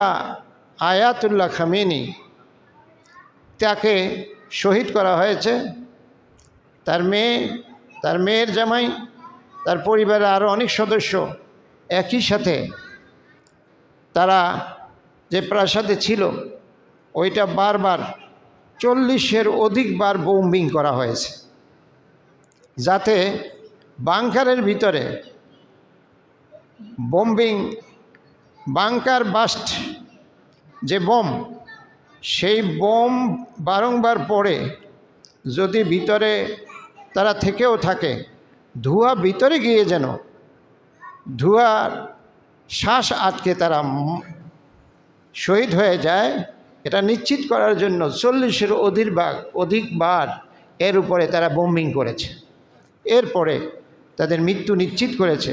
Ayatollah Khamenei তাকে শহীদ করা হয়েছে। তার মেয়ের জামাই, তার পরিবারের আরও অনেক সদস্য একই সাথে তারা যে প্রাসাদে ছিল ওইটা বারবার 40-এর অধিকবার বোম্বিং করা হয়েছে, যাতে বাংকারের ভিতরে বাংকার বাস্ট যে বোম, সেই বোম বারংবার পড়ে যদি ভিতরে তারা থেকেও থাকে, ধোঁয়া ভিতরে গিয়ে যেন ধোঁয়ার শ্বাস আটকে তারা শহীদ হয়ে যায়, এটা নিশ্চিত করার জন্য 40-এর অধিকবার এর উপরে তারা বোম্বিং করেছে। এরপরে তাদের মৃত্যু নিশ্চিত করেছে।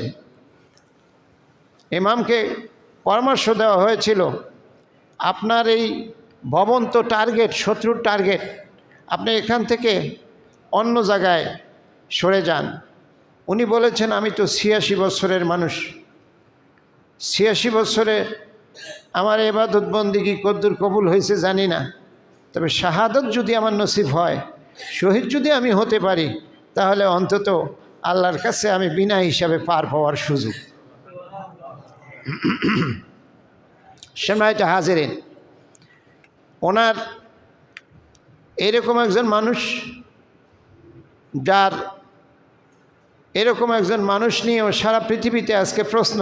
ইমামকে পরামর্শ দেওয়া হয়েছিল, আপনার এই ভবন তো টার্গেট, শত্রুর টার্গেট, আপনি এখান থেকে অন্য জায়গায় সরে যান। উনি বলেছেন, আমি তো 86 বছরের মানুষ, 86 বছরে আমার ইবাদত বন্দেগী কদ্দুর কবুল হয়েছে জানি না, তবে শাহাদত যদি আমার নসিব হয়, শহীদ যদি আমি হতে পারি, তাহলে অন্তত আল্লাহর কাছে আমি বিনা হিসাবে পার পাওয়ার সুযোগ। সম্মানিত হাজিরিন, ওনার এরকম একজন মানুষ, যার এরকম একজন মানুষ নিয়েও সারা পৃথিবীতে আজকে প্রশ্ন,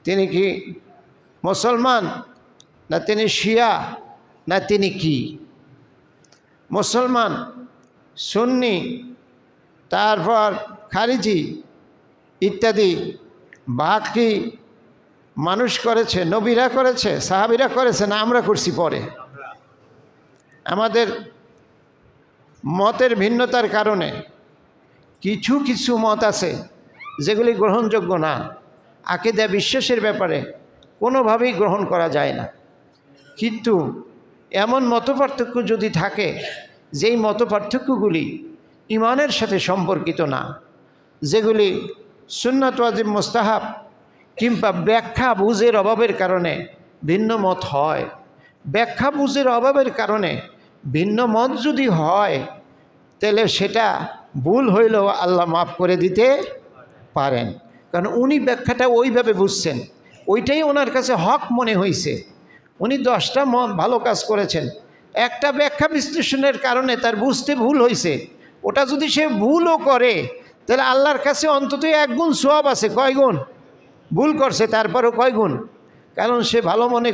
তিনি কি মুসলমান না তিনি শিয়া না তিনি কি? মুসলমান, সুন্নি, তারপর খারিজি ইত্যাদি বাকি মানুষ করেছে, নবীরা করেছে, সাহাবীরা করেছে, না আমরা করছি পরে? আমাদের মতের ভিন্নতার কারণে কিছু কিছু মত আছে যেগুলি গ্রহণযোগ্য না, আকীদা বিশ্বাসের ব্যাপারে কোনোভাবেই গ্রহণ করা যায় না। কিন্তু এমন মতপার্থক্য যদি থাকে যেই মতপার্থক্যগুলি ঈমানের সাথে সম্পর্কিত না, যেগুলি সুন্নাত ওয়াজিব মুস্তাহাব কিংবা ব্যাখ্যা বুঝের অভাবের কারণে ভিন্ন মত হয়, ব্যাখ্যা বুঝের অভাবের কারণে ভিন্ন মত যদি হয়, তাহলে সেটা ভুল হইলেও আল্লাহ মাফ করে দিতে পারেন, কারণ উনি ব্যাখ্যাটা ওইভাবে বুঝছেন, ওইটাই ওনার কাছে হক মনে হয়েছে। উনি 10টা ভালো কাজ করেছেন, একটা ব্যাখ্যা বিশ্লেষণের কারণে তার বুঝতে ভুল হয়েছে, ওটা যদি সে ভুলও করে তাহলে আল্লাহর কাছে অন্তত 1 গুণ সওয়াব আছে। কয় গুণ? ভুল করছে তারপরও কয় গুণ? কারণ সে ভালো মনে